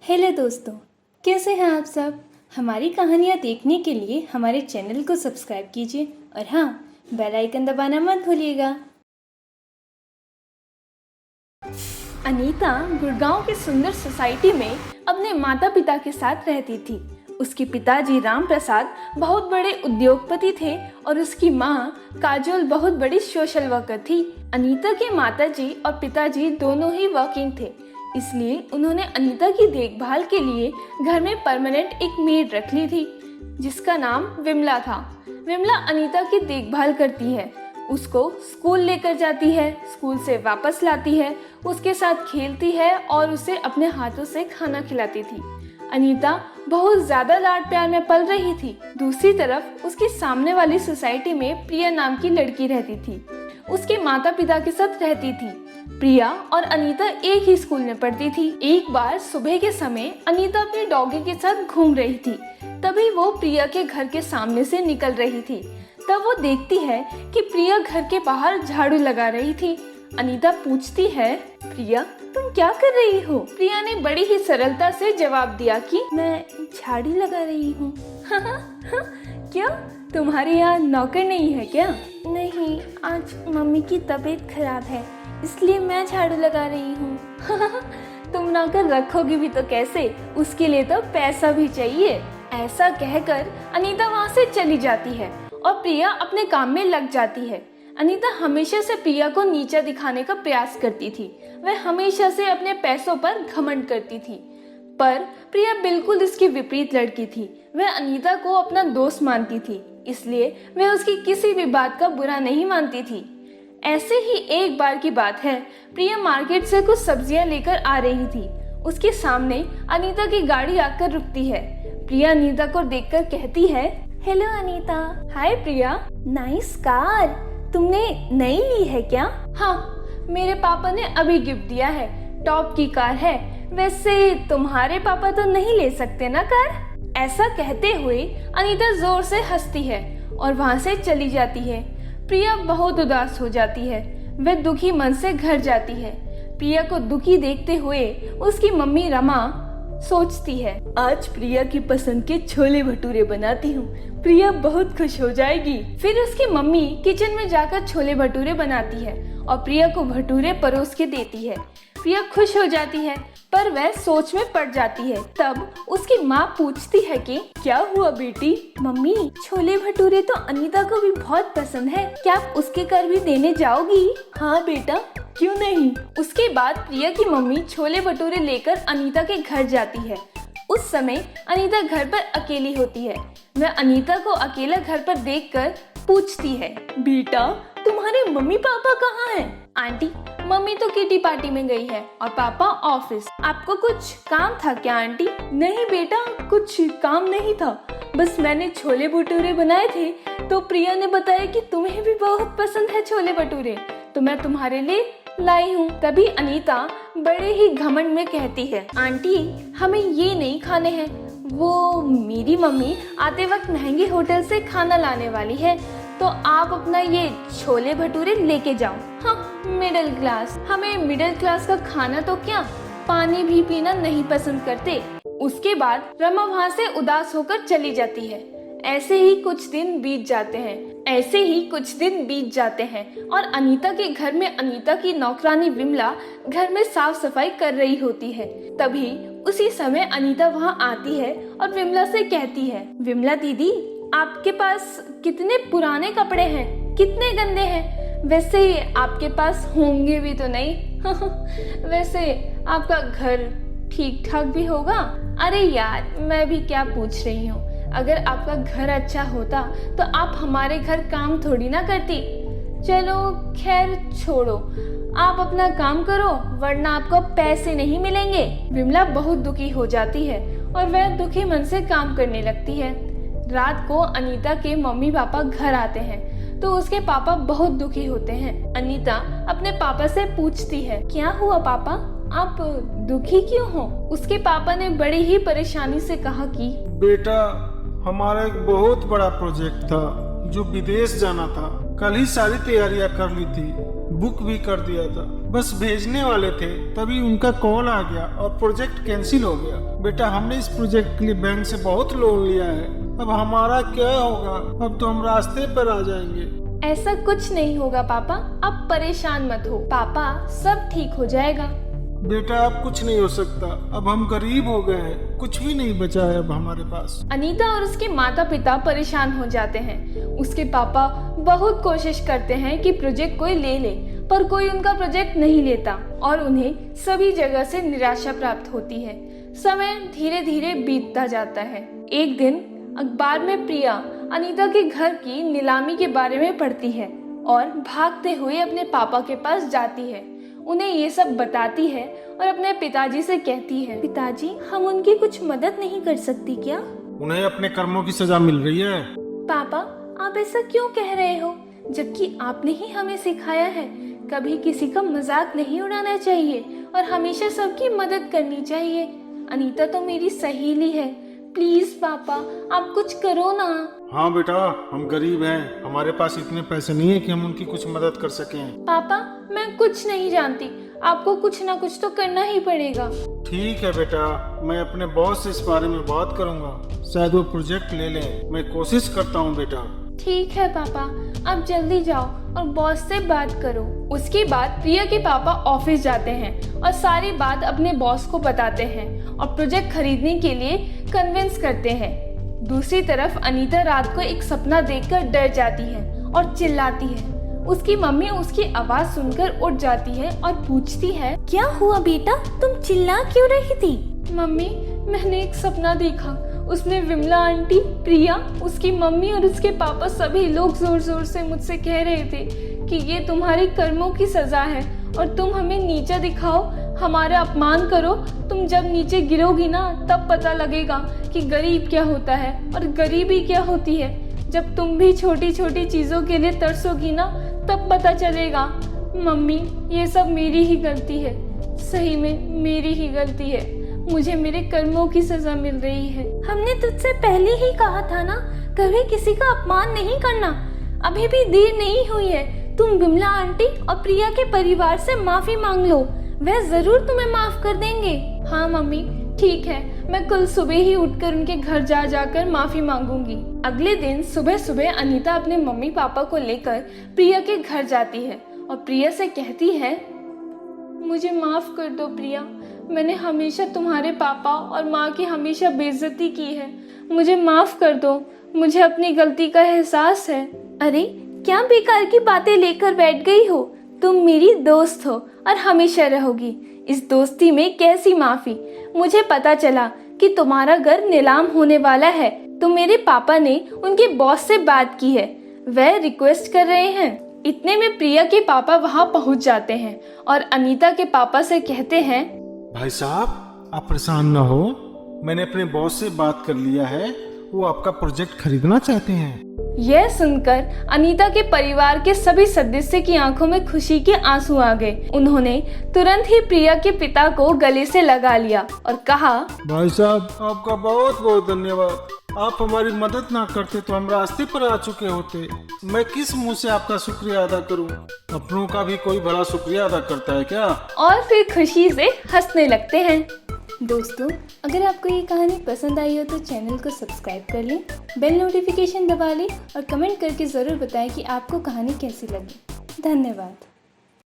Hello दोस्तों, कैसे हैं आप सब। हमारी कहानियाँ देखने के लिए हमारे चैनल को सब्सक्राइब कीजिए और हाँ, बेल आइकन दबाना मत भूलिएगा। अनीता गुड़गांव की सुंदर सोसाइटी में अपने माता पिता के साथ रहती थी। उसके पिताजी राम प्रसाद बहुत बड़े उद्योगपति थे और उसकी माँ काजोल बहुत बड़ी सोशल वर्कर थी। अनीता के माताजी और पिताजी दोनों ही वर्किंग थे, इसलिए उन्होंने अनीता की देखभाल के लिए घर में परमानेंट एक मेड रख ली थी जिसका नाम विमला था। विमला अनीता की देखभाल करती है, उसको स्कूल लेकर जाती है, स्कूल से वापस लाती है, उसके साथ खेलती है और उसे अपने हाथों से खाना खिलाती थी। अनीता बहुत ज्यादा लाड प्यार में पल रही थी। दूसरी तरफ उसके सामने वाली सोसाइटी में प्रिया नाम की लड़की रहती थी, उसके माता पिता के साथ रहती थी। प्रिया और अनीता एक ही स्कूल में पढ़ती थी। एक बार सुबह के समय अनीता अपने डॉगी के साथ घूम रही थी, तभी वो प्रिया के घर के सामने से निकल रही थी। तब वो देखती है कि प्रिया घर के बाहर झाड़ू लगा रही थी। अनीता पूछती है, प्रिया तुम क्या कर रही हो? प्रिया ने बड़ी ही सरलता से जवाब दिया कि मैं झाड़ू लगा रही हूँ। क्यों, तुम्हारे यहाँ नौकर नहीं है क्या? नहीं, आज मम्मी की तबीयत खराब है, इसलिए मैं झाड़ू लगा रही हूँ। तुम नौकर रखोगी भी तो कैसे, उसके लिए तो पैसा भी चाहिए। ऐसा कहकर अनीता वहाँ से चली जाती है और प्रिया अपने काम में लग जाती है। अनीता हमेशा से प्रिया को नीचा दिखाने का प्रयास करती थी। वह हमेशा से अपने पैसों पर घमंड करती थी, पर प्रिया बिल्कुल इसकी विपरीत लड़की थी। वह अनीता को अपना दोस्त मानती थी, इसलिए वह उसकी किसी भी बात का बुरा नहीं मानती थी। ऐसे ही एक बार की बात है, प्रिया मार्केट से कुछ सब्जियां लेकर आ रही थी। उसके सामने अनीता की गाड़ी आकर रुकती है। प्रिया अनीता को देखकर कहती है, हेलो अनीता। हाय प्रिया, नाइस कार, तुमने नई ली है क्या? हाँ, मेरे पापा ने अभी गिफ्ट दिया है, टॉप की कार है। वैसे तुम्हारे पापा तो नहीं ले सकते ना कार? ऐसा कहते हुए अनीता जोर से हंसती है और वहाँ से चली जाती है। प्रिया बहुत उदास हो जाती है, वह दुखी मन से घर जाती है। प्रिया को दुखी देखते हुए उसकी मम्मी रमा सोचती है, आज प्रिया की पसंद के छोले भटूरे बनाती हूँ, प्रिया बहुत खुश हो जाएगी। फिर उसकी मम्मी किचन में जाकर छोले भटूरे बनाती है और प्रिया को भटूरे परोस के देती है। प्रिया खुश हो जाती है, पर वह सोच में पड़ जाती है। तब उसकी माँ पूछती है कि क्या हुआ बेटी? मम्मी, छोले भटूरे तो अनीता को भी बहुत पसंद है, क्या आप उसके घर भी देने जाओगी? हाँ बेटा, क्यों नहीं। उसके बाद प्रिया की मम्मी छोले भटूरे लेकर अनीता के घर जाती है। उस समय अनीता घर पर अकेली होती है। वह अनीता को अकेला घर पर देखकर पूछती है, बेटा तुम्हारे मम्मी पापा कहाँ हैं? आंटी, मम्मी तो किटी पार्टी में गई है और पापा ऑफिस। आपको कुछ काम था क्या आंटी? नहीं बेटा, कुछ काम नहीं था, बस मैंने छोले भटूरे बनाए थे तो प्रिया ने बताया कि तुम्हें भी बहुत पसंद है छोले भटूरे, तो मैं तुम्हारे लिए लाई हूँ। तभी अनीता बड़े ही घमंड में कहती है, आंटी हमें ये नहीं खाने हैं, वो मेरी मम्मी आते वक्त महंगे होटल से खाना लाने वाली है, तो आप अपना ये छोले भटूरे लेके जाओ। हाँ, मिडिल क्लास, हमें मिडिल क्लास का खाना तो क्या, पानी भी पीना नहीं पसंद करते। उसके बाद रमा वहाँ से उदास होकर चली जाती है। ऐसे ही कुछ दिन बीत जाते हैं और अनीता के घर में अनीता की नौकरानी विमला घर में साफ सफाई कर रही होती है। तभी उसी समय अनीता वहाँ आती है और विमला से कहती है, विमला दीदी, आपके पास कितने पुराने कपड़े हैं, कितने गंदे हैं। वैसे आपके पास होंगे भी तो नहीं। वैसे आपका घर ठीक ठाक भी होगा? अरे यार, मैं भी क्या पूछ रही हूँ, अगर आपका घर अच्छा होता तो आप हमारे घर काम थोड़ी ना करती। चलो खैर छोड़ो, आप अपना काम करो वरना आपको पैसे नहीं मिलेंगे। विमला बहुत दुखी हो जाती है और वह दुखी मन से काम करने लगती है। रात को अनीता के मम्मी पापा घर आते हैं तो उसके पापा बहुत दुखी होते हैं। अनीता अपने पापा से पूछती है, क्या हुआ पापा, आप दुखी क्यों हो? उसके पापा ने बड़ी ही परेशानी से कहा कि बेटा, हमारा एक बहुत बड़ा प्रोजेक्ट था जो विदेश जाना था, कल ही सारी तैयारियां कर ली थी, बुक भी कर दिया था, बस भेजने वाले थे तभी उनका कॉल आ गया और प्रोजेक्ट कैंसिल हो गया। बेटा हमने इस प्रोजेक्ट के लिए बैंक से बहुत लोन लिया है, अब हमारा क्या होगा? अब तो हम रास्ते पर आ जाएंगे। ऐसा कुछ नहीं होगा पापा, आप परेशान मत हो। पापा सब ठीक हो जाएगा। बेटा अब कुछ नहीं हो सकता, अब हम गरीब हो गए हैं, कुछ भी नहीं बचा है अब हमारे पास। अनीता और उसके माता पिता परेशान हो जाते हैं। उसके पापा बहुत कोशिश करते हैं कि प्रोजेक्ट कोई ले ले, पर कोई उनका प्रोजेक्ट नहीं लेता और उन्हें सभी जगह से निराशा प्राप्त होती है। समय धीरे धीरे बीतता जाता है। एक दिन अखबार में प्रिया अनीता के घर की नीलामी के बारे में पढ़ती है और भागते हुए अपने पापा के पास जाती है। उन्हें ये सब बताती है और अपने पिताजी से कहती है, पिताजी हम उनकी कुछ मदद नहीं कर सकती क्या? उन्हें अपने कर्मों की सजा मिल रही है। पापा आप ऐसा क्यों कह रहे हो, जबकि आपने ही हमें सिखाया है कभी किसी का मजाक नहीं उड़ाना चाहिए और हमेशा सबकी मदद करनी चाहिए। अनीता तो मेरी सहेली है, प्लीज पापा आप कुछ करो ना। हाँ बेटा हम गरीब हैं, हमारे पास इतने पैसे नहीं है कि हम उनकी कुछ मदद कर सकें। पापा मैं कुछ नहीं जानती, आपको कुछ ना कुछ तो करना ही पड़ेगा। ठीक है बेटा, मैं अपने बॉस से इस बारे में बात करूंगा, शायद वो प्रोजेक्ट ले लें। मैं कोशिश करता हूँ बेटा। ठीक है पापा, आप जल्दी जाओ और बॉस से बात करो। उसके बाद प्रिया के पापा ऑफिस जाते हैं और सारी बात अपने बॉस को बताते हैं और प्रोजेक्ट खरीदने के लिए कन्विंस करते हैं। दूसरी तरफ अनीता रात को एक सपना देखकर डर जाती है और चिल्लाती है। उसकी मम्मी उसकी आवाज सुनकर उठ जाती है और पूछती है, क्या हुआ बेटा, तुम चिल्ला क्यों रही थी? मम्मी मैंने एक सपना देखा, उसमें विमला आंटी, प्रिया, उसकी मम्मी और उसके पापा सभी लोग जोर जोर से मुझसे कह रहे थे कि ये तुम्हारे कर्मों की सजा है और तुम हमें नीचा दिखाओ, हमारा अपमान करो। तुम जब नीचे गिरोगी ना तब पता लगेगा कि गरीब क्या होता है और गरीबी क्या होती है। जब तुम भी छोटी छोटी चीजों के लिए तरसोगी ना तब पता चलेगा। मम्मी ये सब मेरी ही गलती है, सही में मेरी ही गलती है, मुझे मेरे कर्मों की सजा मिल रही है। हमने तुझसे पहले ही कहा था ना कभी किसी का अपमान नहीं करना। अभी भी देर नहीं हुई है, तुम विमला आंटी और प्रिया के परिवार से माफी मांग लो, वह जरूर तुम्हें माफ कर देंगे। हाँ मम्मी ठीक है, मैं कल सुबह ही उठकर उनके घर जाकर माफी मांगूंगी। अगले दिन सुबह सुबह अनीता अपने मम्मी पापा को लेकर प्रिया के घर जाती है और प्रिया से कहती है, मुझे माफ कर दो प्रिया, मैंने हमेशा तुम्हारे पापा और माँ की हमेशा बेइज्जती की है, मुझे माफ कर दो, मुझे अपनी गलती का एहसास है। अरे क्या बेकार की बातें लेकर बैठ गई हो, तुम मेरी दोस्त हो और हमेशा रहोगी। इस दोस्ती में कैसी माफी? मुझे पता चला कि तुम्हारा घर नीलाम होने वाला है, तो मेरे पापा ने उनके बॉस से बात की है, वह रिक्वेस्ट कर रहे हैं। इतने में प्रिया के पापा वहां पहुंच जाते हैं और अनीता के पापा से कहते हैं, भाई साहब आप परेशान न हो, मैंने अपने बॉस से बात कर लिया है, वो आपका प्रोजेक्ट खरीदना चाहते हैं। यह सुनकर अनीता के परिवार के सभी सदस्य की आंखों में खुशी के आंसू आ गए। उन्होंने तुरंत ही प्रिया के पिता को गले से लगा लिया और कहा, भाई साहब आपका बहुत बहुत धन्यवाद, आप हमारी मदद ना करते तो हम रास्ते पर आ चुके होते। मैं किस मुंह से आपका शुक्रिया अदा करूं? अपनों का भी कोई भला शुक्रिया अदा करता है क्या? और फिर खुशी से हंसने लगते हैं। दोस्तों अगर आपको ये कहानी पसंद आई हो तो चैनल को सब्सक्राइब कर लें, बेल नोटिफिकेशन दबा लें और कमेंट करके ज़रूर बताएं कि आपको कहानी कैसी लगी। धन्यवाद।